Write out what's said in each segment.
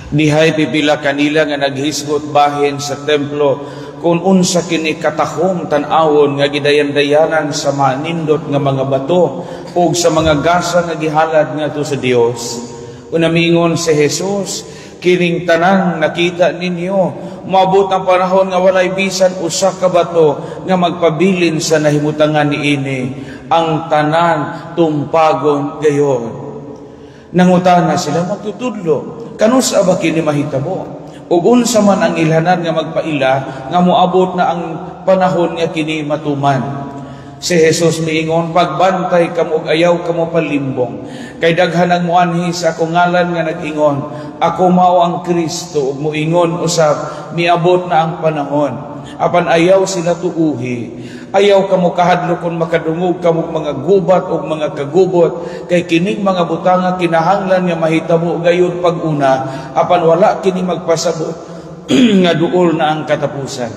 Dihay pipila kanila nga naghisgot bahin sa templo kung unsa kini katahom tan-awon nga gidayan-dayanan sa manindot nga mga bato o sa mga gasa nga gihalad ngadto sa Dios. Unamingon si Jesus, kining tanan nakita ninyo, maabot ang panahon nga walay bisan usa ka bato nga magpabilin sa nahimutangan niini, ang tanan tumpagon gayon. Nangutana sila magtutudlo, kanus ba kini mahitabo? Ug unsa man ang ilhanan nga magpaila nga moabot na ang panahon nga kini matuman. Si Jesus miingon, pagbantay kamo ug ayaw kamo palimbong. Kay daghan ang muanhi sa akong ngalan nga nag-ingon, ako mao ang Kristo, ug moingon usab miabot na ang panahon. Apan ayaw sila tuuhi. Ayaw kamo kahadlo kung makadungog kamo mga gubat o mga kagubot, kay kining mga butanga kinahanglan nga mahitabo gayon pag-una, apan wala kini magpasabot nga duol na ang katapusan.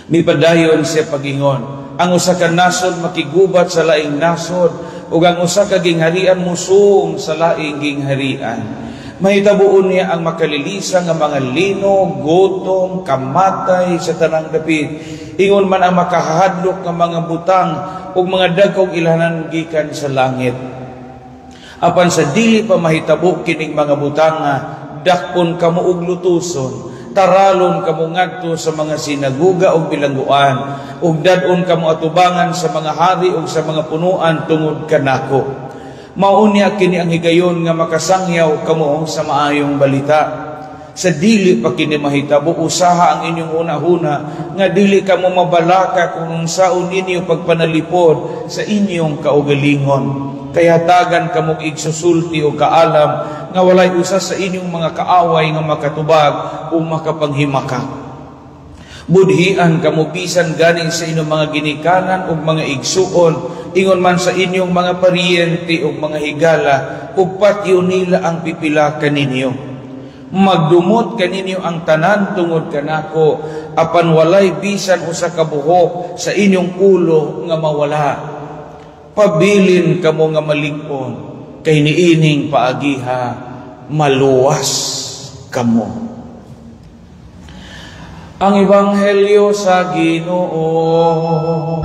Mipadayon siya pagingon, ang usa ka nasod makigubat sa laing nasod, ug ang usa ka gingharian musung sa laing gingharian. Mahitabuon niya ang makalilisa nga mga lino, gutom, kamatay sa tanang dapit. Ingon man ang makahadlok nga mga butang o mga dagkog ilhanan gikan sa langit. Apan sa dili pa mahitabo kining mga butanga, dakpon kamo og lutuson, taralon kamo ngadto sa mga sinaguga o bilangguan, ug dadon kamo atubangan sa mga hari o sa mga punuan tungod kanako. Maunya kini ang higayon nga makasangyaw kamo sa maayong balita. Sa dili pa kini mahitabo, usaha ang inyong una-una nga dili kamo mabalaka kung saon inyo pagpanalipod sa inyong kaugalingon. Kaya tagan kamo igsusulti o kaalam nga walay usa sa inyong mga kaaway nga makatubag o makapanghimaka. Budhian kamo bisan ganing sa inyong mga ginikanan o mga igsuon, ingon man sa inyong mga paryente o mga higala, ug patyo nila ang pipila kaninyo. Magdumot kaninyo ang tanan tungod kanako, apan walay bisan usa ka buhok sa inyong ulo nga mawala. Pabilin kamo nga malig-on, kay niining paagiha maluwas kamo. Ang Ebanghelyo sa Ginoo.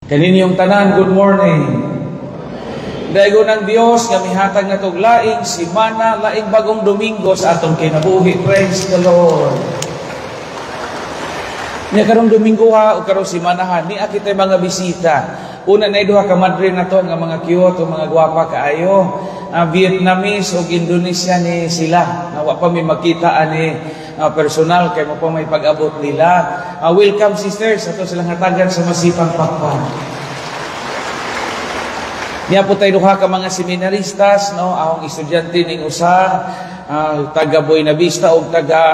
Kaninyong tanan, good morning. Daigo ng Dios nga mihatag na tog laing simana, laing bagong Domingo sa atong kinabuhi. Praise the Lord. Niya karong Domingo ha o karong simana ha, ni akitay mga bisita. Una na duha ka madre na to nga mga cute o mga gwapa kaayo. Vietnamese o Indonesia ni sila. Nawa pa may makita ani personal kay mo pa may pag-abot nila. Welcome sisters, ato silang hatagan sa masipang pakpan. Niya po tayo duha ka mga seminaristas, no, akong estudyante ning usa, taga Buena Vista o taga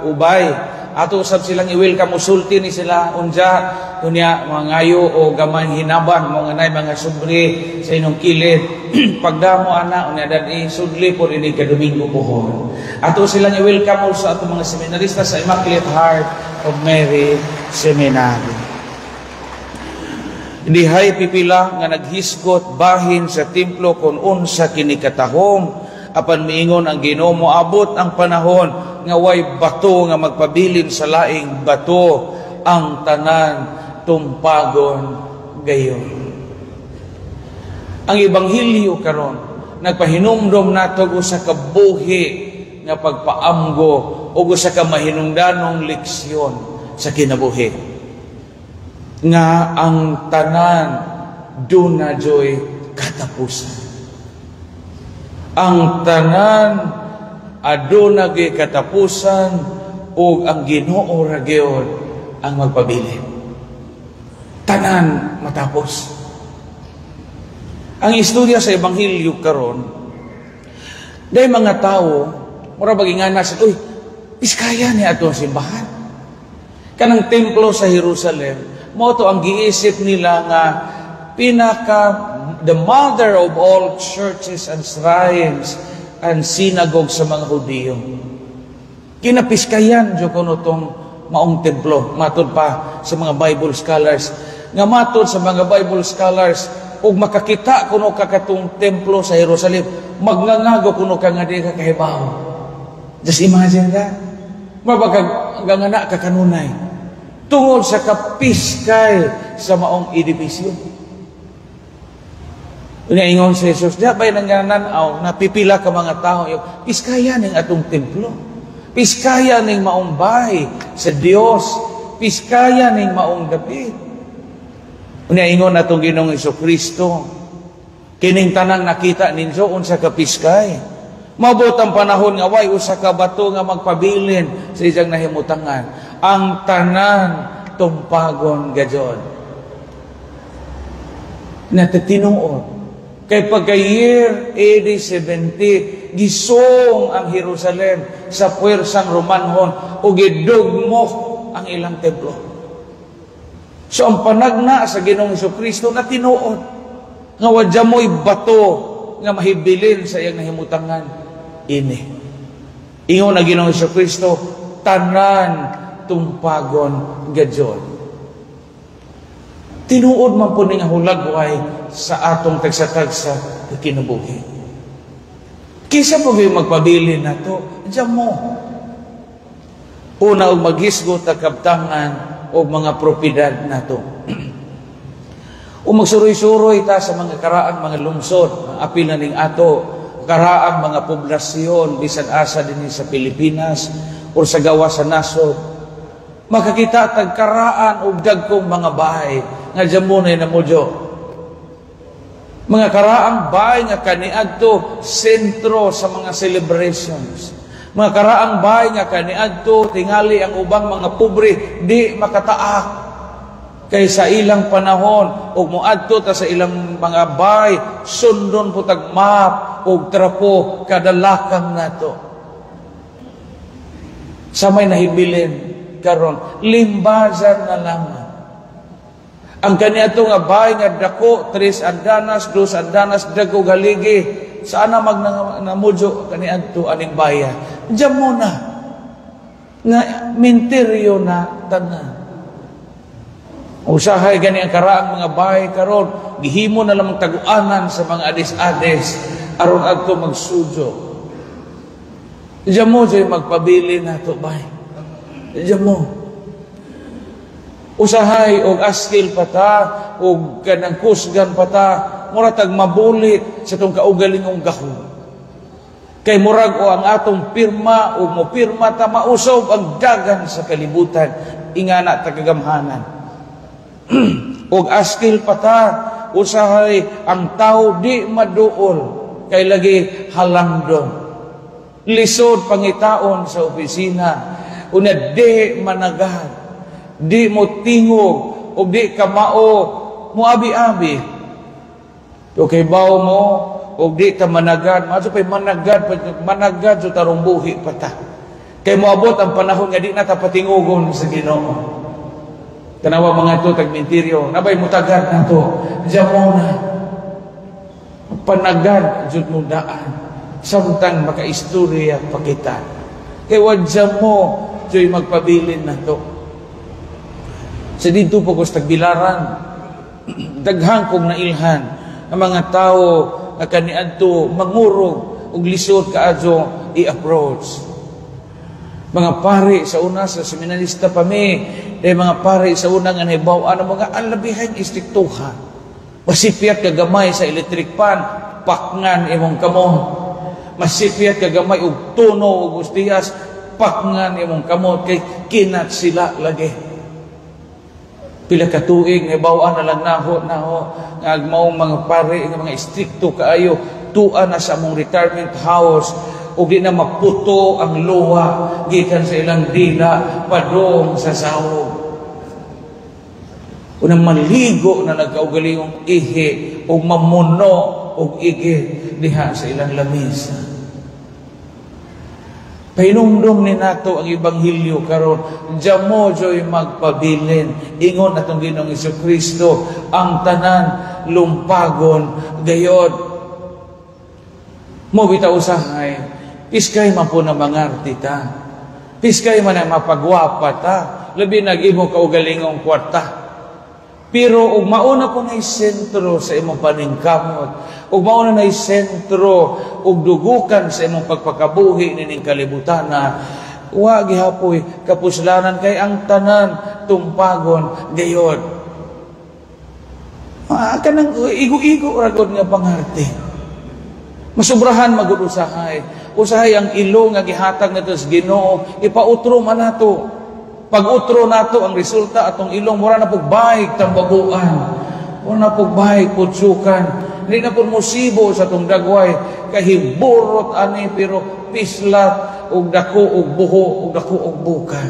Ubay. Ato usab silang i-welcome, usulti ni sila unja kunya mangayo o gamay hinaban mo nga nay mga sudli sa inyong kilid. Pagdamo ana unya dadi sudli por ini ka Domingo pohon. Ato silang i-welcome also ato mga seminarista sa Immaculate Heart of Mary Seminary. Dihay pipila nga naghisgot bahin sa templo kung unsa kini katahom, apan miingon ang Ginoo moabot ang panahon nga way bato nga magpabilin sa laing bato, ang tanan tumpagon gayon. Ang Ebanghelyo karon nagpahinumdom nato sa kabuhi nga pagpaamgo o sa kamahinungdanong leksyon sa kinabuhi nga ang tanan duna joy katapusan. Ang tanan aduna gyud katapusan ug ang Ginoo ra gyud ang magpabilin. Tanan matapos. Ang istorya sa Ebanghelyo karon, day mga tao mura bagingana sa iskaya ni ato simbahan. Kanang templo sa Jerusalem, mo to ang giisip nila nga the mother of all churches and shrines and synagogue sa mga Hudiyo. Kinapiskayan jo kuno tong maong templo, matod pa sa mga Bible scholars nga matod sa mga Bible scholars, ug makakita kuno ka katong templo sa Jerusalem, magngangago kuno ka nga di ka kahibaw. Just imagine that. Mabagangana ka kanunay. Tungod sa kapiskay sa maong edifisyo. Inaingon si Jesus, di ba'y nangyanaw, napipila ka mga tao, piskaya ning atong templo. Piskaya ning maong bahay sa Dios. Piskaya ning maong dapit. Inaingon na itong Ginoong Jesucristo, kining tanang nakita ninyo, unsa ka piskay. Mabot ang panahon nga, way usa ka bato nga magpabilin sa isang nahimutangan. Ang tanan tumpagon gadyon. Natatinuod. Kay pagka-year AD 70, gisong ang Jerusalem sa puwersang Romanhon o gidugmok ang ilang templo. So ang panagna sa Ginoong Jesucristo na tinuod nga wadya mo'y bato nga mahibilin sa iyang nahimutangan ini. Ingon na Ginoong Jesucristo, tanan tumpagon gadyon. Tinuod man po ning hulagway sa atong tagsa-tagsa na kinabuhi. Kisa po yung magpabilin na to, diyan mo. Una og maghisgot ang kabtangan o mga propiedad na to. O magsuroy-suroy ta sa mga karaang mga lungsod, apil na ning ato, karaang mga poblasyon, bisan asa din sa Pilipinas, o sa gawa sa nasod, makakita tag karaan o dagkong mga bahay, nga dyan muna na modyo. Mga karaang bahay nga kaniadto, sentro sa mga celebrations. Mga karaang bahay nga kaniadto, tingali ang ubang mga pobre, di makataak. Kay sa ilang panahon, o muadto ta sa ilang mga bahay, sundon po tag map, o trapo, kadalakang nato. Sa may nahibilin, karon limbazan na lamang. Ang kaniadto nga bahay nga dako, 3 andanas, 2 andanas, dago galigi, sana magnamudyo kaniadto aning bayan. Diyan muna nga minteryo na tanan. Usahay gani ang karaang mga bahay karon, gihimo na lamang taguanan sa mga ades-ades aron adto magsudyo. Diyan mo jay magpabili nato bay. Diyan mo. Usahay og askil pata og kanang kusgan pata, mura tag mabulit sa tong kaugalingong gahom. Kay murag o ang atong pirma o mo pirma ta mausob ang dagan sa kalibutan, ingana tagagamhanan. Og askil pata, usahay ang tao di maduol kay lagi halangdon. Lisod pangitaon sa opisina, una di managad. Di mo tingog o di kamao mo abi-abi. Okay baw mo o di ta managad, maso pay managad so tarong buhi pata. Kay moabot ang panahon nga di na ta patingugon sa Ginoo. Tanawa mga to tagmenteryo, nabay mo tagad nato. Diyan mo na panagad jud mo daan samtang makaistorya pa kita. Kay wadya mo joy magpabilin nato. Sa dito po ko sa tagbilaran, daghang kong nailhan ang mga tao na kaniadto mangurog ug lisod kaadyo i-approach. Mga pare sa una sa seminarista pa mi, mga pare sa una nga nahibaw-an ang mga alabihan istriktuhan. Masipyat ka gamay sa electric pan, pakngan imong kamon. Masipyat ka gamay og tuno og ustiyas, pakngan imong kamon kay kinat sila lagi. Pila ka tuig nga bawaan na lang naho nga maong mga pare nga mga istrikto kaayo tuan na sa among retirement house ug di na maputo ang luwa gikan sa ilang dila padong sa sahog. Unang maligo na nagkaugalingong ihi ug mamuno ug igi diha sa ilang lamisa. Painumdum ni nato ang Ebanghelyo karon, diyan mo joy magpabilin. Ingon atong Ginoong Jesucristo, ang tanan lumpagon gayod. Mo bitaw usahay, piskay man po na mangarti ta. Piskay man na mapagwapa ta. Labi nag-imo kaugalingong kwarta. Pero ug mauna po na sentro sa imong paningkamot, ug mauna na sentro ug dugukan sa imong pagpakabuhi nining kalibutana, wa gihapoy kapuslanan kay ang tanan tumpagon gayon. Kanang igo-igo ra gud nga pangharte. Masubrahan magud usahay. Usahay ang ilo nga gihatag nato sa Ginoo, ipautro man nato. Pag-utro nato ang resulta atong ilong mura na pugbayig tambaguan. Mura na pugbayig putsukan. Hindi na pud musibo sa atong dagway kahiburot ani pero pislat ug dako ug buho ug dako ug buka.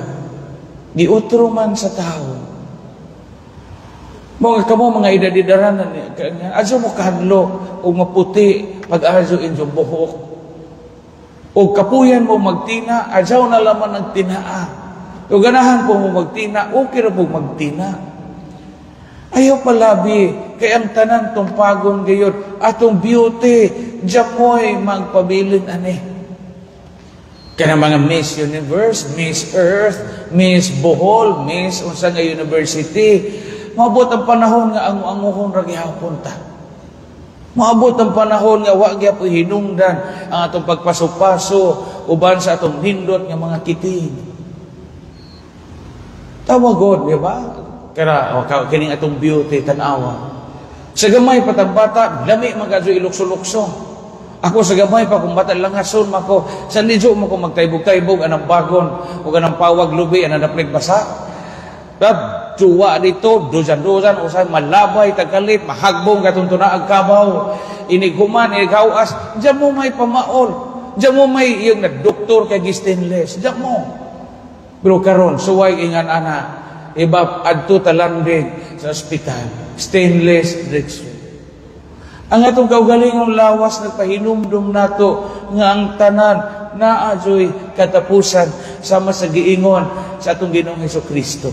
Giutro man sa tao. Mga kamo mga idadidaranan adyo mo kahadlo ug maputi pag-adyo inyong buhok. Ug kapuyan mo magtina, adyaw na laman ang tinaa. Ug ganahan po mo magtina, okay ra po magtina. Ayaw palabi, kay ang tanan tumpagon gayud, atong beauty, jamoy magpabilin ani. Kaya mga Miss Universe, Miss Earth, Miss Bohol, Miss unsa nga university, maabot ang panahon nga anguhon ra gihapon ta. Maabot ang panahon nga wa gyapon hinungdan ang atong pagpaso-paso uban sa atong nindot nga mga kiting. Tawagod, di ba? Kaya kining atong beauty tanawa. Sa gamay patang bata, lami magadyo ilukso-lukso. Ako sa gamay pa kung bata langason mako, sa nidyo mo ko magtaybog-taybog anang bagon o anang pawag lubi anang naplig basa. Tad tuwa dito, duzan-duzan usay malabay tagkalit, mahagbong katong tunaag kabaw. Iniguman, igawas, diyan mo may pamaol. Diyan mo may yung doktor kay stainless. Diyan mo. Pero karon suway ingan ana, iba adto talandig sa ospital. Stainless direksyon. Ang atong kaugalingong lawas nagpahinumdum nato nga ang tanan naadyoy katapusan sama sa giingon sa atong Ginoong Hesukristo.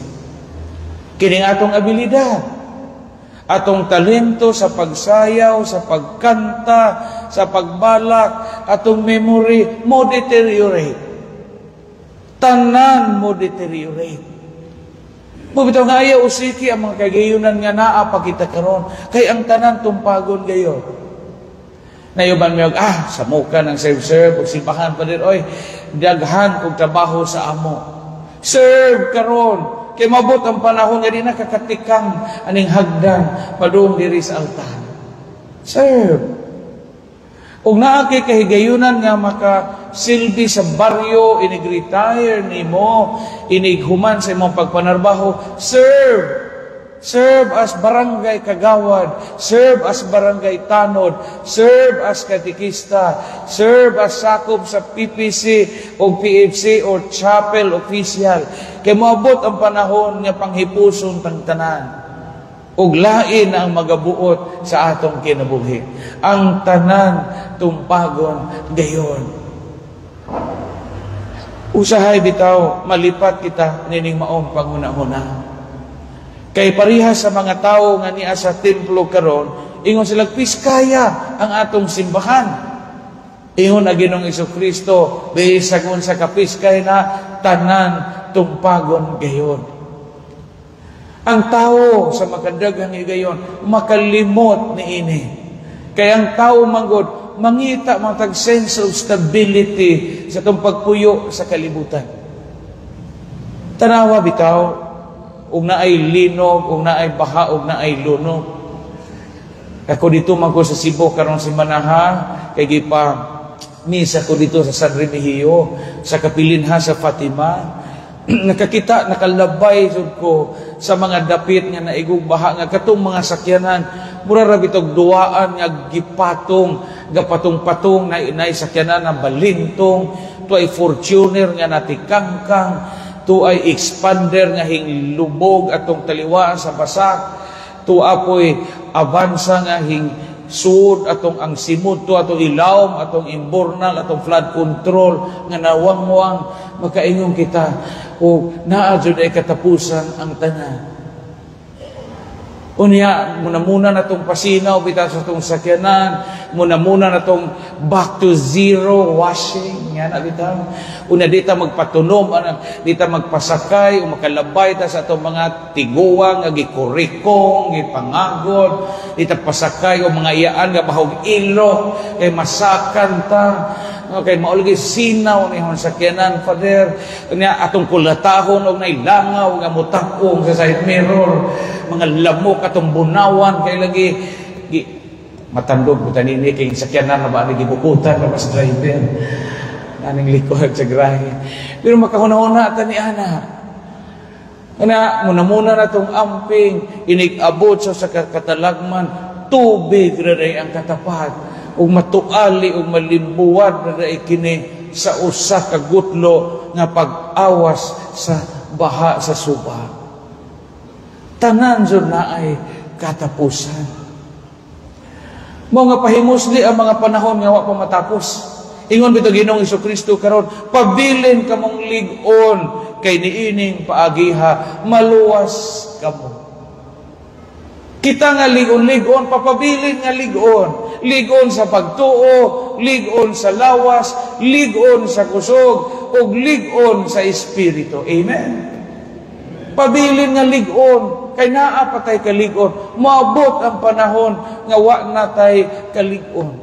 Kining atong abilidad, atong talento sa pagsayaw, sa pagkanta, sa pagbalak, atong memory mo deteriorate. Tanan mo deteriorate. Mubitaw nga ayaw usiki ang mga kagayunan nga naa pakita karon kay ang tanan tumpagon gayon. Nayuban mo sa muka ng serve-serve o simbahan pa din, oy, daghan kong trabaho sa amo. Serve karon kay mabot ang panahon nga di nakakatikang aning hagdan padung diri sa altar. Serve. Ug naa kay kahigayunan nga makasilbi sa baryo, inig-retire nimo, inighuman sa imong pagpanarbaho, serve. Serve as barangay kagawad, serve as barangay tanod, serve as katikista, serve as sakop sa PPC o PFC or chapel official. Kay moabot ang panahon nga panghipuson tang tanan. Ug lain ang magabuot sa atong kinabuhi. Ang tanan tumpagon gayon. Usahay bitaw malipat kita nining maong panguna-una. Kay parihas sa mga tawo nga niya sa templo karon, ingon sila piskaya ang atong simbahan. Ingon na Ginoong Hesukristo, bisag unsa ka piskay na tanan tumpagon gayon. Ang tao sa makadaghang higayon makalimot niini. Kaya ang tao manggod mangita matag sense of stability sa itong pagpuyo sa kalibutan. Tanawa bitaw, ug naay linog, ug naay baha, ug naay lunog. Ako dito man ko sa Cebu karon si Manaha, kay gipa misa ko dito sa San Remigio, sa Kapilinha sa Fatima. Nakakita, nakalabay jud ko sa mga dapit nga naigog baha nga katong mga sakyanan mura ra bitog duaan nga gipatong gapatong-patong na inay sakyanan na balintong to ay Fortuner nga natikangkang to ay expander nga hinglubog atong taliwaan sa basak to apoy avansa nga hing sud atong ang simud to atong ilawom atong imbornal atong flood control nga nawangwang makaingon kita o naa jud ay katapusan ang tanan. Unya, muna na itong pasinaw, bitaw sa itong sakyanan, muna na itong back to zero washing, yan na bitaw. Una, di ta magpatunom, di ta magpasakay, o makalabay ta sa itong mga tiguang, gikurikong, gipangagod, di ta pasakay, o mga iyaan, nga bahog ilo, kay masakan ta, kay maulagi sinaw ni hon sakyanan, Father, kanya atong kulatahon og nailangaw nga mutakong sa side mirror, mga lamok atong bunawan kay lagi matandog butanini kay sakyanan na ba gibukutan na mas driver aning likod sa grahe. Pero makahuna-huna ta ni ana. Muna na tong amping inig-abot sa katalagman, tubig ray ang katapat. Ug matuali ug malimbuwad na kini sa usa ka gutlo nga pag-awas sa baha sa suba. Tanan jud na ay katapusan. Mga pahimusli ang mga panahon nga wa pa matapos. Ingon bitaw Ginoong Hesukristo karon, pabilin kamong lig-on kay niining paagiha maluwas kamo. Kita nga ligon-ligon, papabilin nga ligon. Ligon sa pagtuo, ligon sa lawas, ligon sa kusog, o ligon sa espiritu. Amen? Pabilin nga ligon, kay naa pa tay kaligon. Maabot ang panahon nga wa na tay kaligon.